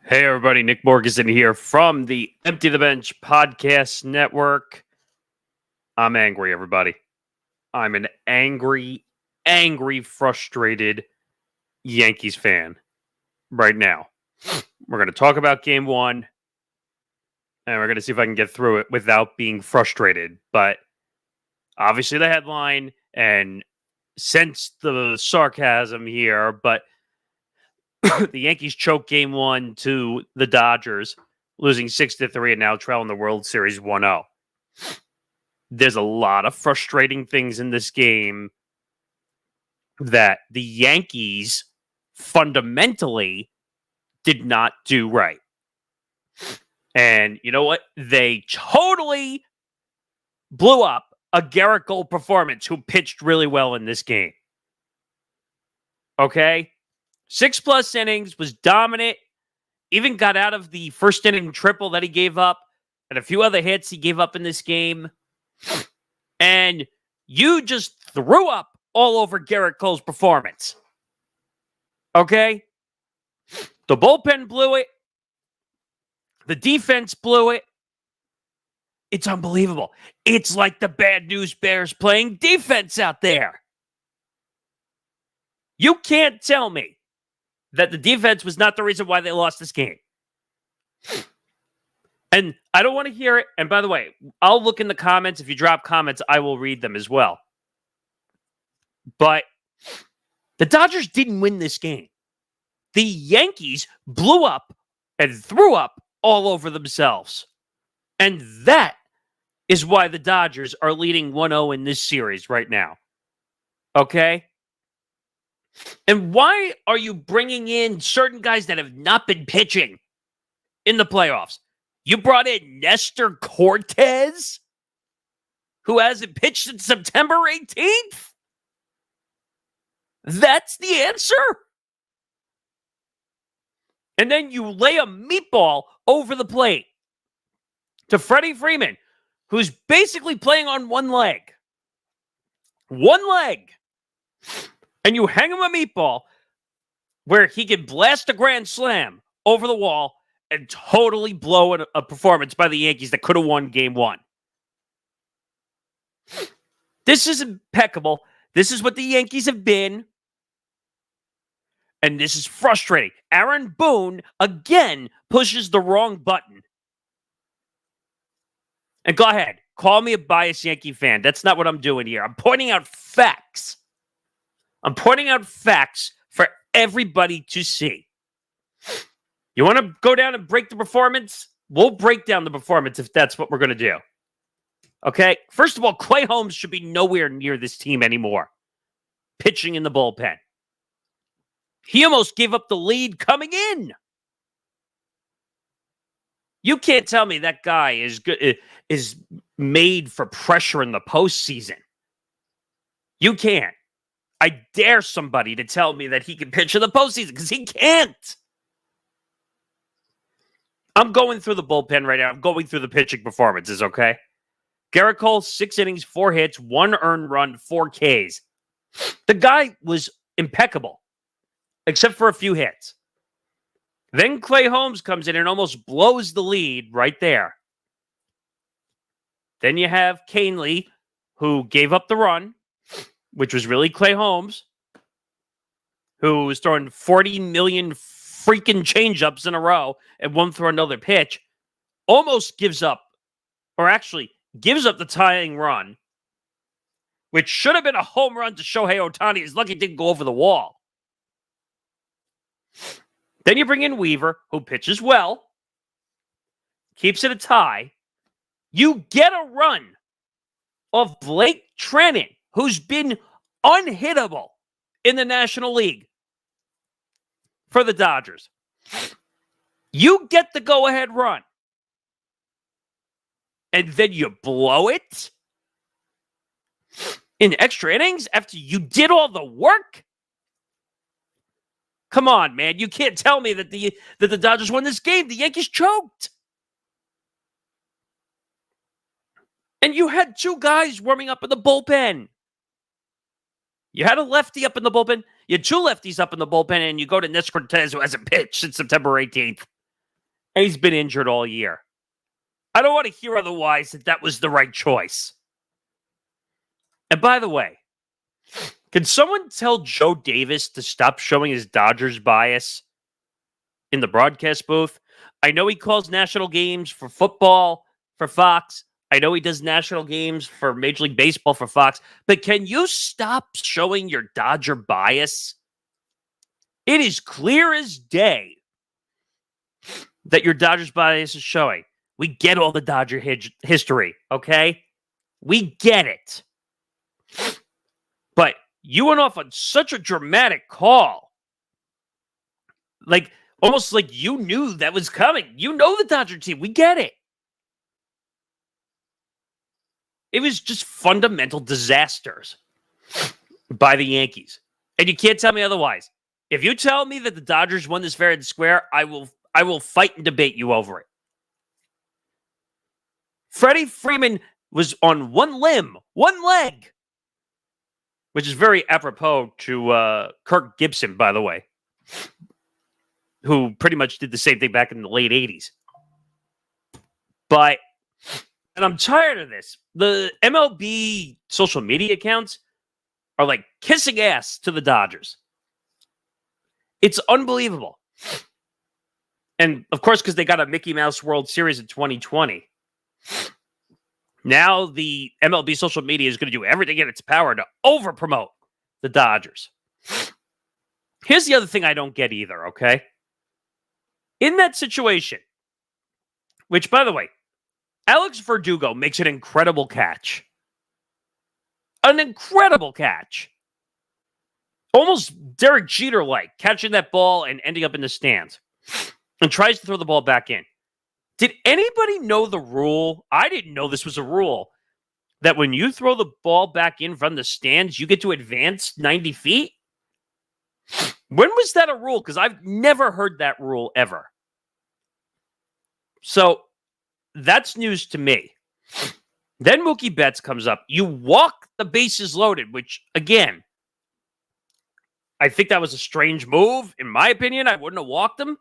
Hey, everybody. Nick Morganson here from the Empty the Bench Podcast Network. I'm angry, everybody. I'm an angry, frustrated Yankees fan right now. We're going to talk about game one, and we're going to see if I can get through it without being frustrated. But obviously, the headline and sense the sarcasm here, but the Yankees choke game one to the Dodgers, losing 6-3 and now trailing the World Series 1-0. There's a lot of frustrating things in this game that the Yankees fundamentally did not do right. And you know what? They totally blew up a Garrett Cole performance who pitched really well in this game. Okay? 6+ innings, was dominant, even got out of the first inning triple that he gave up, and a few other hits he gave up in this game. And you just threw up all over Garrett Cole's performance. Okay? The bullpen blew it. The defense blew it. It's unbelievable. It's like the Bad News Bears playing defense out there. You can't tell me that the defense was not the reason why they lost this game. And I don't want to hear it. And by the way, I'll look in the comments. If you drop comments, I will read them as well. But the Dodgers didn't win this game. The Yankees blew up and threw up all over themselves. And that is why the Dodgers are leading 1-0 in this series right now. Okay? And why are you bringing in certain guys that have not been pitching in the playoffs? You brought in Nestor Cortez, who hasn't pitched since September 18th? That's the answer? And then you lay a meatball over the plate to Freddie Freeman, who's basically playing on one leg. One leg. And you hang him a meatball where he can blast a grand slam over the wall and totally blow a performance by the Yankees that could have won game one. This is impeccable. This is what the Yankees have been. And this is frustrating. Aaron Boone, again, pushes the wrong button. And go ahead. Call me a biased Yankee fan. That's not what I'm doing here. I'm pointing out facts. I'm pointing out facts for everybody to see. You want to go down and break the performance? We'll break down the performance if that's what we're going to do. Okay? First of all, Clay Holmes should be nowhere near this team anymore. Pitching in the bullpen. He almost gave up the lead coming in. You can't tell me that guy is made for pressure in the postseason. You can't. I dare somebody to tell me that he can pitch in the postseason because he can't. I'm going through the bullpen right now. I'm going through the pitching performances, okay? Garrett Cole, 6 innings, 4 hits, 1 earned run, 4 Ks. The guy was impeccable, except for a few hits. Then Clay Holmes comes in and almost blows the lead right there. Then you have Canely, who gave up the run, which was really Clay Holmes, who was throwing 40 million freaking changeups in a row and won't throw another pitch, almost gives up, or actually gives up the tying run, which should have been a home run to Shohei Ohtani. He's lucky it didn't go over the wall. Then you bring in Weaver, who pitches well, keeps it a tie. You get a run of Blake Treinen, who's been unhittable in the National League for the Dodgers. You get the go-ahead run. And then you blow it in extra innings after you did all the work? Come on, man. You can't tell me that the Dodgers won this game. The Yankees choked. And you had 2 guys warming up in the bullpen. You had a lefty up in the bullpen. You had 2 lefties up in the bullpen, and you go to Nestor Cortez, who hasn't pitched since September 18th. And he's been injured all year. I don't want to hear otherwise that was the right choice. And by the way, can someone tell Joe Davis to stop showing his Dodgers bias in the broadcast booth? I know he calls national games for football for Fox. I know he does national games for Major League Baseball for Fox. But can you stop showing your Dodger bias? It is clear as day that your Dodgers bias is showing. We get all the Dodger history, okay? We get it. But you went off on such a dramatic call. Like, almost like you knew that was coming. You know the Dodger team. We get it. It was just fundamental disasters by the Yankees. And you can't tell me otherwise. If you tell me that the Dodgers won this fair and square, I will fight and debate you over it. Freddie Freeman was on one leg, which is very apropos to Kirk Gibson, by the way, who pretty much did the same thing back in the late 80s. And I'm tired of this. The MLB social media accounts are like kissing ass to the Dodgers. It's unbelievable. And of course, because they got a Mickey Mouse World Series in 2020. Now the MLB social media is going to do everything in its power to over-promote the Dodgers. Here's the other thing I don't get either, okay? In that situation, which, by the way, Alex Verdugo makes an incredible catch. An incredible catch. Almost Derek Jeter-like, catching that ball and ending up in the stands. And tries to throw the ball back in. Did anybody know the rule? I didn't know this was a rule. That when you throw the ball back in from the stands, you get to advance 90 feet? When was that a rule? Because I've never heard that rule ever. So, that's news to me. Then Mookie Betts comes up. You walk the bases loaded, which, again, I think that was a strange move. In my opinion, I wouldn't have walked him.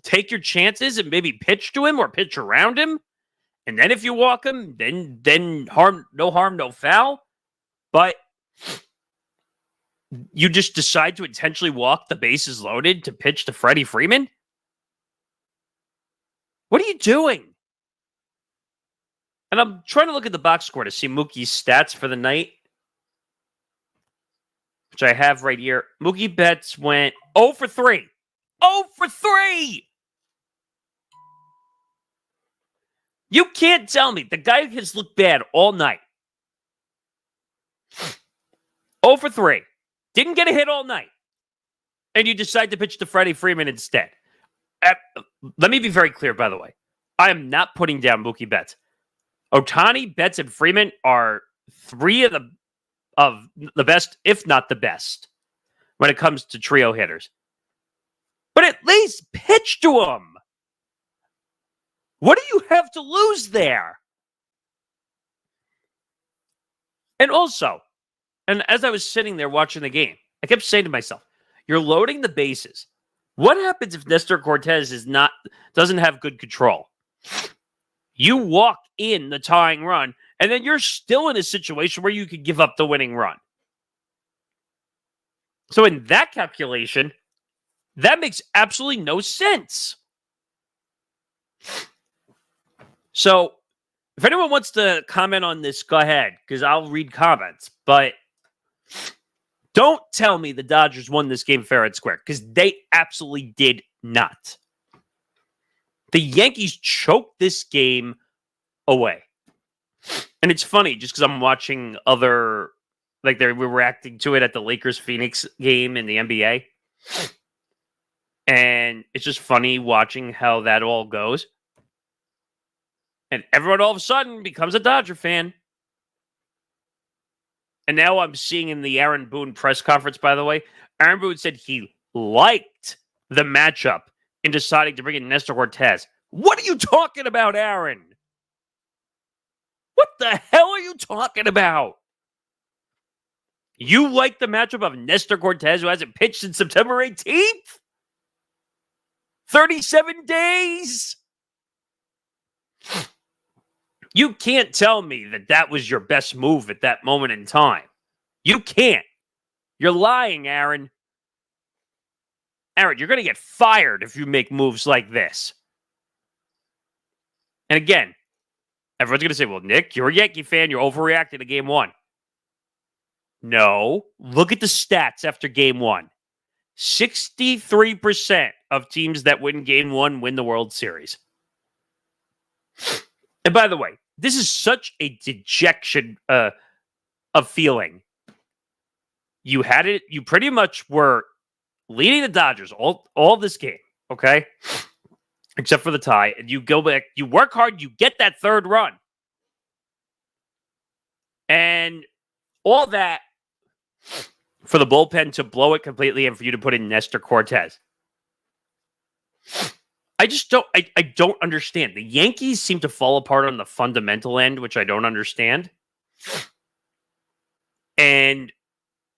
Take your chances and maybe pitch to him or pitch around him. And then if you walk him, then no harm, no foul. But you just decide to intentionally walk the bases loaded to pitch to Freddie Freeman? What are you doing? And I'm trying to look at the box score to see Mookie's stats for the night, which I have right here. Mookie Betts went 0 for 3. 0 for 3! You can't tell me. The guy has looked bad all night. 0 for 3. Didn't get a hit all night. And you decide to pitch to Freddie Freeman instead. Let me be very clear, by the way. I am not putting down Mookie Betts. Ohtani, Betts, and Freeman are three of the best, if not the best, when it comes to trio hitters. But at least pitch to them. What do you have to lose there? And also, and as I was sitting there watching the game, I kept saying to myself, you're loading the bases. What happens if Nestor Cortez doesn't have good control? You walk in the tying run, and then you're still in a situation where you could give up the winning run. So in that calculation, that makes absolutely no sense. So if anyone wants to comment on this, go ahead, because I'll read comments. But don't tell me the Dodgers won this game fair and square, because they absolutely did not. The Yankees choked this game away. And it's funny, just because I'm watching other, like they were reacting to it at the Lakers-Phoenix game in the NBA. And it's just funny watching how that all goes. And everyone all of a sudden becomes a Dodger fan. And now I'm seeing in the Aaron Boone press conference, by the way, Aaron Boone said he liked the matchup in deciding to bring in Nestor Cortez. What are you talking about, Aaron? What the hell are you talking about? You like the matchup of Nestor Cortez, who hasn't pitched since September 18th? 37 days? You can't tell me that that was your best move at that moment in time. You can't. You're lying, Aaron. Aaron, you're going to get fired if you make moves like this. And again, everyone's going to say, well, Nick, you're a Yankee fan. You're overreacting to game one. No. Look at the stats after game one. 63% of teams that win game one win the World Series. And by the way, this is such a dejection of feeling. You had it. You pretty much were leading the Dodgers all this game, okay? Except for the tie. And you go back, you work hard, you get that third run. And all that for the bullpen to blow it completely and for you to put in Nestor Cortez. I just don't, I don't understand. The Yankees seem to fall apart on the fundamental end, which I don't understand. And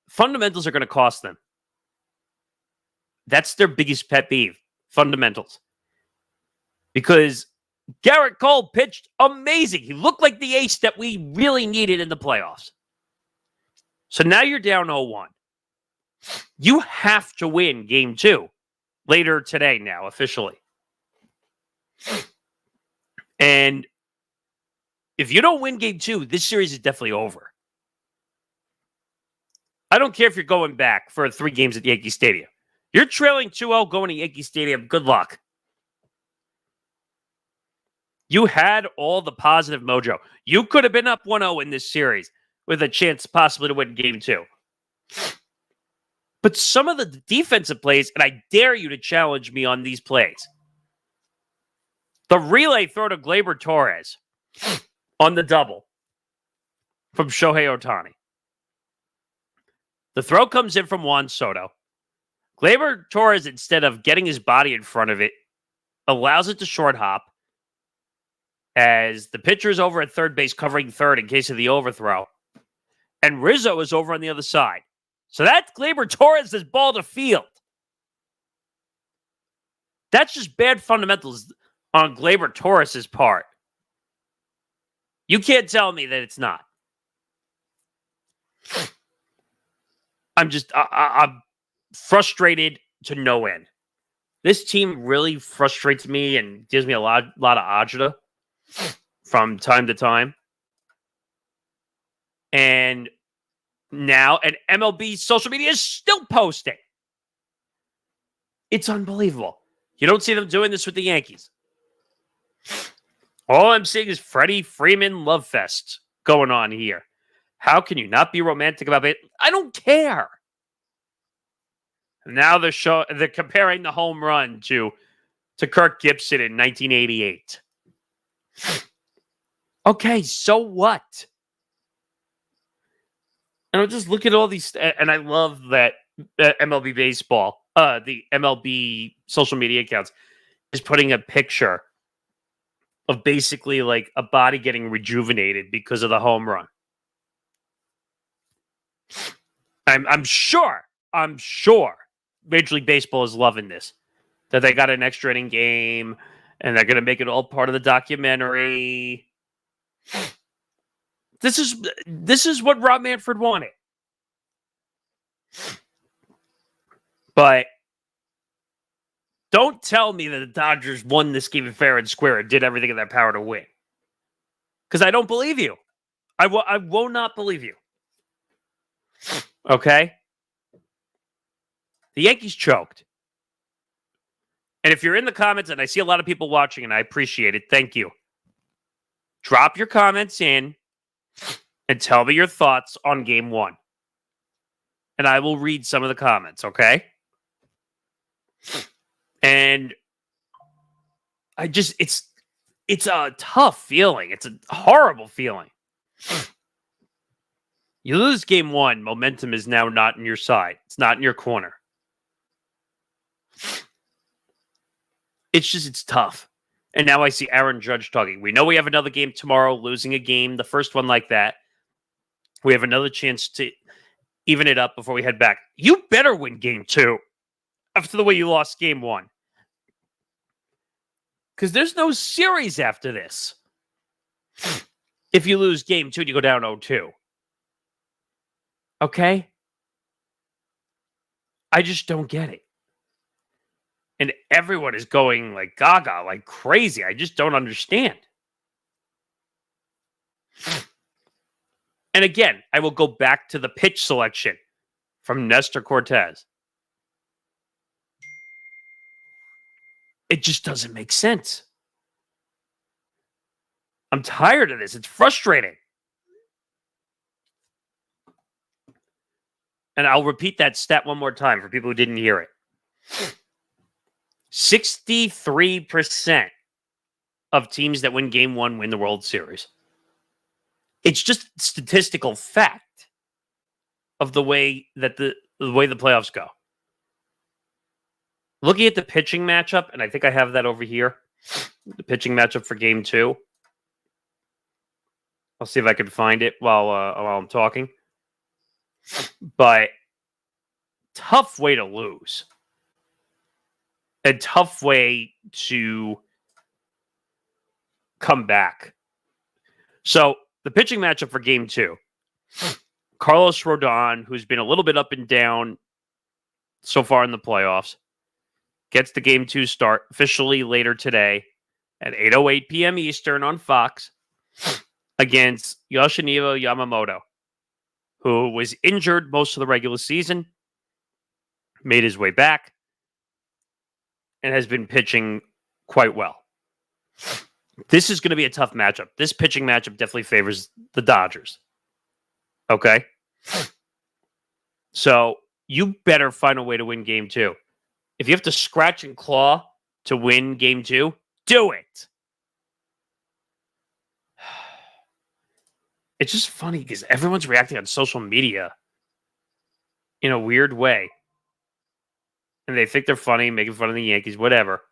fundamentals are going to cost them. That's their biggest pet peeve, fundamentals. Because Garrett Cole pitched amazing. He looked like the ace that we really needed in the playoffs. So now you're down 0-1. You have to win game two later today now, officially. And if you don't win game two, this series is definitely over. I don't care if you're going back for 3 games at Yankee Stadium. You're trailing 2-0 going to Yankee Stadium. Good luck. You had all the positive mojo. You could have been up 1-0 in this series with a chance possibly to win game two. But some of the defensive plays, and I dare you to challenge me on these plays. The relay throw to Gleyber Torres on the double from Shohei Ohtani. The throw comes in from Juan Soto. Gleyber Torres, instead of getting his body in front of it, allows it to short hop as the pitcher is over at third base covering third in case of the overthrow. And Rizzo is over on the other side. So that's Gleyber Torres' ball to field. That's just bad fundamentals on Gleyber Torres' part. You can't tell me that it's not. I'm frustrated to no end. This team really frustrates me and gives me a lot of agita from time to time. And now, and MLB social media is still posting. It's unbelievable. You don't see them doing this with the Yankees. All I'm seeing is Freddie Freeman love fest going on here. How can you not be romantic about it? I don't care. Now they're comparing the home run to Kirk Gibson in 1988. Okay, so what? And I'll just look at all these, and I love that MLB baseball, the MLB social media accounts, is putting a picture of basically like a body getting rejuvenated because of the home run. I'm sure Major League Baseball is loving this, that they got an extra inning game and they're going to make it all part of the documentary. This is what Rob Manfred wanted. But don't tell me that the Dodgers won this game fair and square and did everything in their power to win. Because I don't believe you. I will not believe you. Okay? The Yankees choked. And if you're in the comments, and I see a lot of people watching, and I appreciate it, thank you. Drop your comments in and tell me your thoughts on game one. And I will read some of the comments, okay? And it's a tough feeling. It's a horrible feeling. You lose game one, momentum is now not in your side. It's not in your corner. It's tough. And now I see Aaron Judge talking. We know we have another game tomorrow, losing a game, the first one like that. We have another chance to even it up before we head back. You better win game two after the way you lost game one. Because there's no series after this. If you lose game 2 and you go down 0-2. Okay? I just don't get it. And everyone is going like gaga, like crazy. I just don't understand. And again, I will go back to the pitch selection from Nestor Cortez. It just doesn't make sense. I'm tired of this. It's frustrating. And I'll repeat that stat one more time for people who didn't hear it. 63% of teams that win game 1 win the World Series. It's just statistical fact of the way that the playoffs go. Looking at the pitching matchup, and I think I have that over here, the pitching matchup for game 2. I'll see if I can find it while I'm talking. But tough way to lose. A tough way to come back. So the pitching matchup for game 2. Carlos Rodon, who's been a little bit up and down so far in the playoffs, gets the game 2 start officially later today at 8:08 p.m. Eastern on Fox against Yoshinobu Yamamoto, who was injured most of the regular season, made his way back, and has been pitching quite well. This is going to be a tough matchup. This pitching matchup definitely favors the Dodgers. Okay? So you better find a way to win game 2. If you have to scratch and claw to win game 2, do it. It's just funny because everyone's reacting on social media in a weird way. And they think they're funny, making fun of the Yankees, whatever.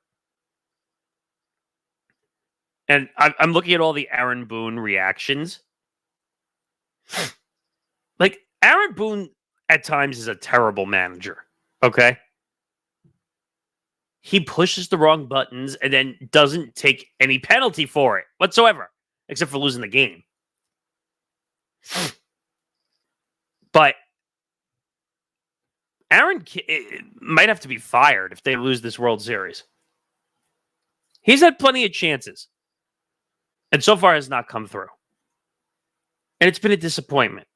And I'm looking at all the Aaron Boone reactions. Like, Aaron Boone at times is a terrible manager. Okay? He pushes the wrong buttons and then doesn't take any penalty for it whatsoever, except for losing the game. But Aaron might have to be fired if they lose this World Series. He's had plenty of chances, and so far has not come through. And it's been a disappointment.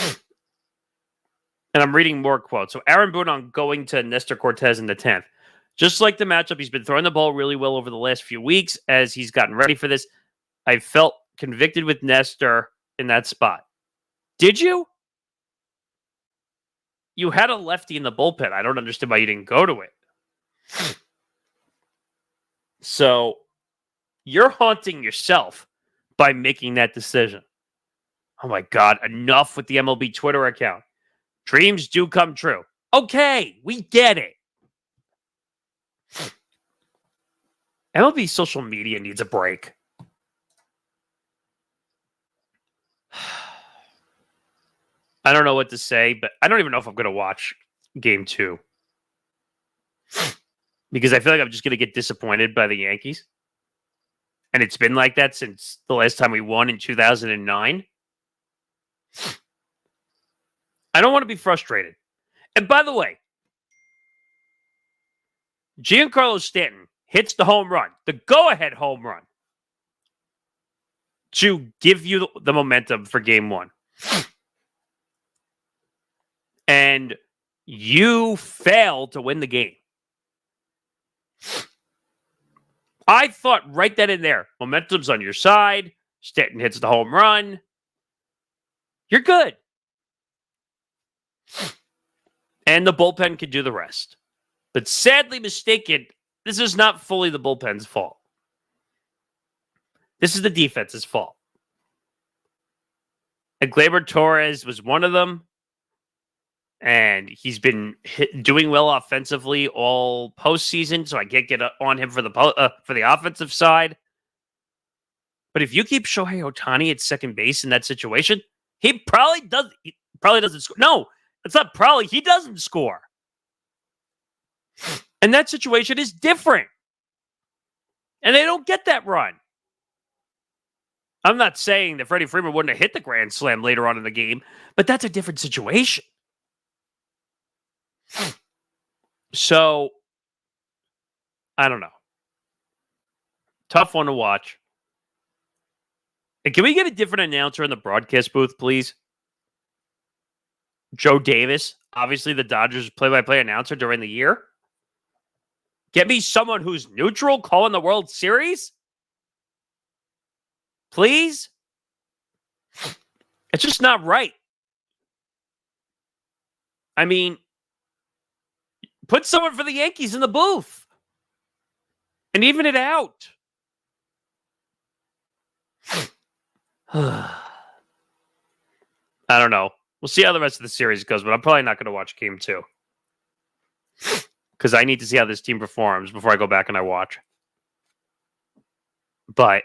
And I'm reading more quotes. So Aaron Boone on going to Nestor Cortez in the 10th. Just like the matchup, he's been throwing the ball really well over the last few weeks as he's gotten ready for this. I felt convicted with Nestor in that spot. Did you? You had a lefty in the bullpen. I don't understand why you didn't go to it. So you're haunting yourself by making that decision. Oh my God, enough with the MLB Twitter account. Dreams do come true. Okay, we get it. MLB social media needs a break. I don't know what to say, but I don't even know if I'm going to watch game 2. Because I feel like I'm just going to get disappointed by the Yankees. And it's been like that since the last time we won in 2009. I don't want to be frustrated. And by the way, Giancarlo Stanton hits the home run, the go-ahead home run, to give you the momentum for game 1. And you fail to win the game. I thought right then and there, momentum's on your side. Stanton hits the home run. You're good. And the bullpen could do the rest. But sadly mistaken, this is not fully the bullpen's fault. This is the defense's fault. And Gleyber Torres was one of them. And he's been doing well offensively all postseason, so I can't get on him for the offensive side. But if you keep Shohei Ohtani at second base in that situation, he probably doesn't score. No, it's not probably. He doesn't score. And that situation is different. And they don't get that run. I'm not saying that Freddie Freeman wouldn't have hit the grand slam later on in the game, but that's a different situation. So, I don't know. Tough one to watch. And can we get a different announcer in the broadcast booth, please? Joe Davis, obviously the Dodgers play-by-play announcer during the year. Get me someone who's neutral calling the World Series. Please? It's just not right. I mean, put someone for the Yankees in the booth and even it out. I don't know. We'll see how the rest of the series goes, but I'm probably not going to watch Game 2. Because I need to see how this team performs before I go back and I watch. But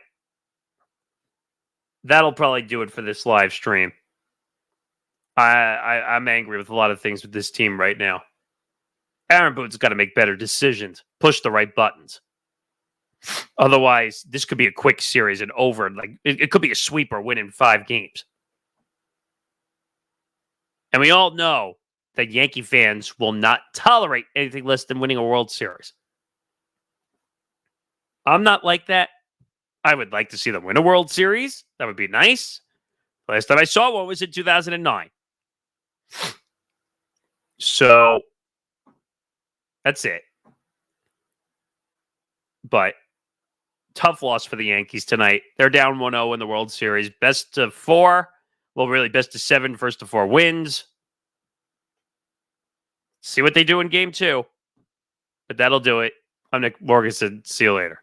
that'll probably do it for this live stream. I'm angry with a lot of things with this team right now. Aaron Boone's got to make better decisions, push the right buttons. Otherwise, this could be a quick series and over. Like it could be a sweeper, win in 5 games. And we all know that Yankee fans will not tolerate anything less than winning a World Series. I'm not like that. I would like to see them win a World Series. That would be nice. Last time I saw one was in 2009. So, that's it. But, tough loss for the Yankees tonight. They're down 1-0 in the World Series. Best of 4. Well, really, best of 7, first of 4 wins. See what they do in Game 2. But that'll do it. I'm Nick Morganson. See you later.